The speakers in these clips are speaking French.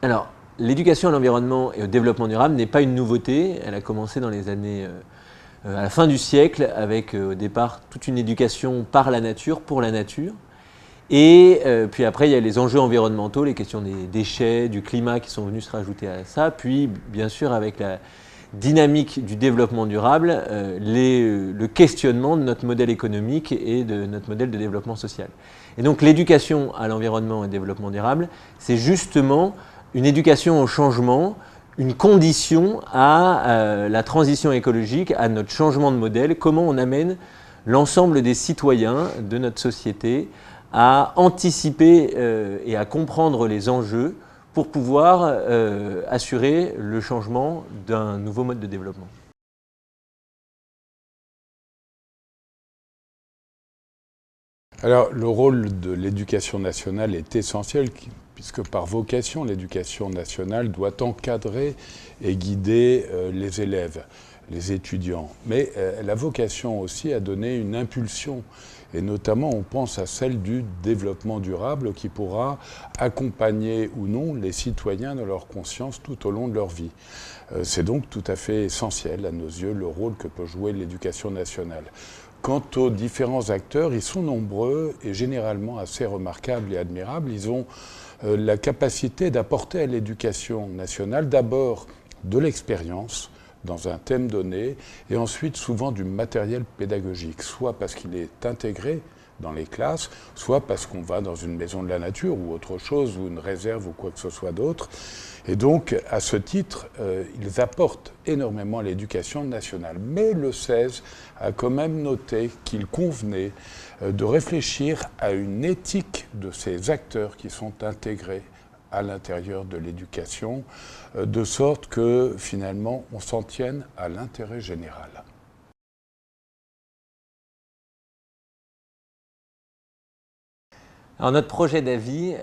Alors, l'éducation à l'environnement et au développement durable n'est pas une nouveauté. Elle a commencé dans les années, à la fin du siècle, avec au départ toute une éducation par la nature, pour la nature. Et puis après, il y a les enjeux environnementaux, les questions des déchets, du climat qui sont venus se rajouter à ça. Puis, bien sûr, avec la dynamique du développement durable, le questionnement de notre modèle économique et de notre modèle de développement social. Et donc, l'éducation à l'environnement et au développement durable, c'est justement une éducation au changement, une condition à la transition écologique, à notre changement de modèle, comment on amène l'ensemble des citoyens de notre société à anticiper et à comprendre les enjeux pour pouvoir assurer le changement d'un nouveau mode de développement. Alors, le rôle de l'éducation nationale est essentiel, puisque par vocation, l'éducation nationale doit encadrer et guider les élèves, les étudiants. Mais elle a vocation aussi à donner une impulsion. Et notamment, on pense à celle du développement durable qui pourra accompagner ou non les citoyens dans leur conscience tout au long de leur vie. C'est donc tout à fait essentiel, à nos yeux, le rôle que peut jouer l'éducation nationale. Quant aux différents acteurs, ils sont nombreux et généralement assez remarquables et admirables. Ils ont la capacité d'apporter à l'éducation nationale d'abord de l'expérience dans un thème donné et ensuite souvent du matériel pédagogique, soit parce qu'il est intégré dans les classes, soit parce qu'on va dans une maison de la nature ou autre chose, ou une réserve ou quoi que ce soit d'autre. Et donc, à ce titre, ils apportent énormément à l'éducation nationale. Mais le 16 a quand même noté qu'il convenait de réfléchir à une éthique de ces acteurs qui sont intégrés à l'intérieur de l'éducation, de sorte que, finalement, on s'en tienne à l'intérêt général. Alors notre projet d'avis,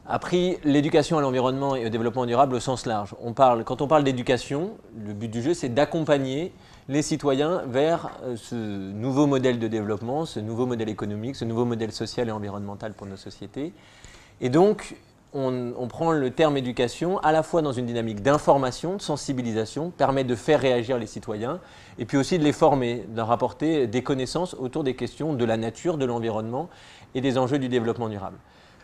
a pris l'éducation à l'environnement et au développement durable au sens large. Quand on parle d'éducation, le but du jeu, c'est d'accompagner les citoyens vers ce nouveau modèle de développement, ce nouveau modèle économique, ce nouveau modèle social et environnemental pour nos sociétés. Et donc, on prend le terme éducation à la fois dans une dynamique d'information, de sensibilisation, permet de faire réagir les citoyens, et puis aussi de les former, de leur apporter des connaissances autour des questions de la nature, de l'environnement et des enjeux du développement durable.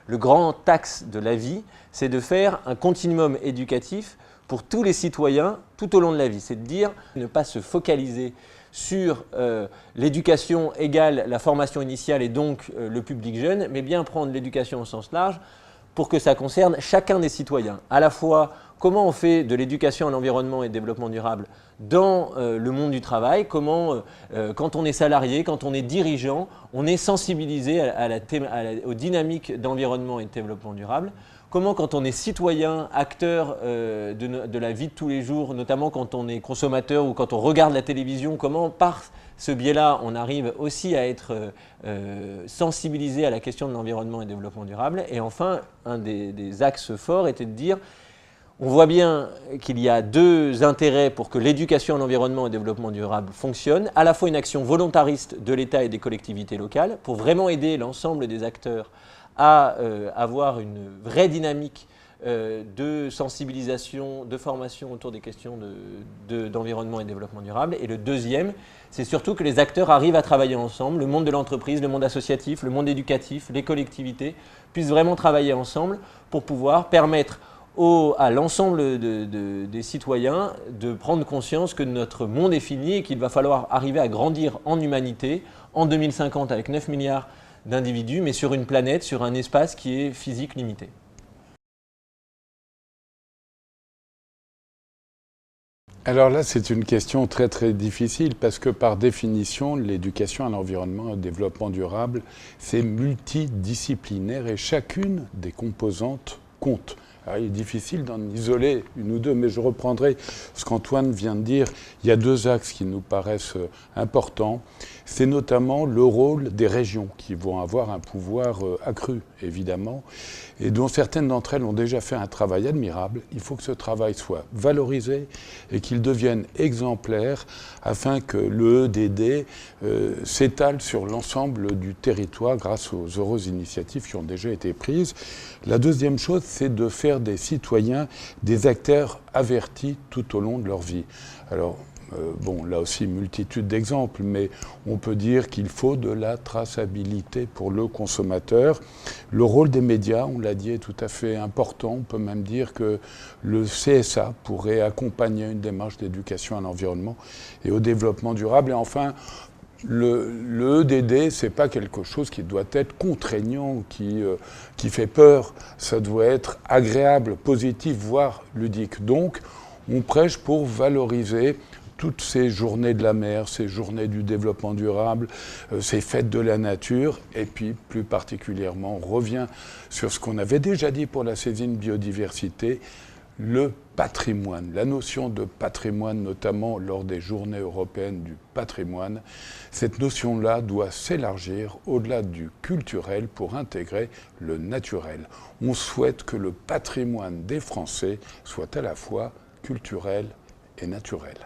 Le grand axe de la vie, c'est de faire un continuum éducatif pour tous les citoyens tout au long de la vie. C'est de dire, ne pas se focaliser sur l'éducation égale la formation initiale et donc le public jeune, mais bien prendre l'éducation au sens large pour que ça concerne chacun des citoyens. À la fois, comment on fait de l'éducation à l'environnement et au développement durable dans le monde du travail, comment, quand on est salarié, quand on est dirigeant, on est sensibilisé aux dynamiques d'environnement et de développement durable. Comment, quand on est citoyen, acteur de la vie de tous les jours, notamment quand on est consommateur ou quand on regarde la télévision, comment par ce biais-là, on arrive aussi à être sensibilisé à la question de l'environnement et du développement durable. Et enfin, un des axes forts était de dire, on voit bien qu'il y a deux intérêts pour que l'éducation à l'environnement et au développement durable fonctionne, à la fois une action volontariste de l'État et des collectivités locales pour vraiment aider l'ensemble des acteurs à avoir une vraie dynamique de sensibilisation, de formation autour des questions d'environnement et de développement durable. Et le deuxième, c'est surtout que les acteurs arrivent à travailler ensemble, le monde de l'entreprise, le monde associatif, le monde éducatif, les collectivités, puissent vraiment travailler ensemble pour pouvoir permettre à l'ensemble des citoyens de prendre conscience que notre monde est fini et qu'il va falloir arriver à grandir en humanité en 2050 avec 9 milliards d'individus, mais sur une planète, sur un espace qui est physique limité. Alors là, c'est une question très très difficile parce que par définition, l'éducation à l'environnement et au développement durable, c'est multidisciplinaire et chacune des composantes compte. Alors, il est difficile d'en isoler une ou deux, mais je reprendrai ce qu'Antoine vient de dire. Il y a deux axes qui nous paraissent importants. c'est notamment le rôle des régions qui vont avoir un pouvoir accru, évidemment, et dont certaines d'entre elles ont déjà fait un travail admirable. Il faut que ce travail soit valorisé et qu'il devienne exemplaire afin que le EDD s'étale sur l'ensemble du territoire grâce aux heureuses initiatives qui ont déjà été prises. La deuxième chose, c'est de faire des citoyens des acteurs avertis tout au long de leur vie. Alors, bon, là aussi, multitude d'exemples, mais on peut dire qu'il faut de la traçabilité pour le consommateur. Le rôle des médias, on l'a dit, est tout à fait important. On peut même dire que le CSA pourrait accompagner une démarche d'éducation à l'environnement et au développement durable. Et enfin, le EDD, ce n'est pas quelque chose qui doit être contraignant, qui fait peur. Ça doit être agréable, positif, voire ludique. Donc, on prêche pour valoriser toutes ces journées de la mer, ces journées du développement durable, ces fêtes de la nature, et puis plus particulièrement, on revient sur ce qu'on avait déjà dit pour la saisine biodiversité, le patrimoine, la notion de patrimoine, notamment lors des journées européennes du patrimoine. Cette notion-là doit s'élargir au-delà du culturel pour intégrer le naturel. On souhaite que le patrimoine des Français soit à la fois culturel et naturel.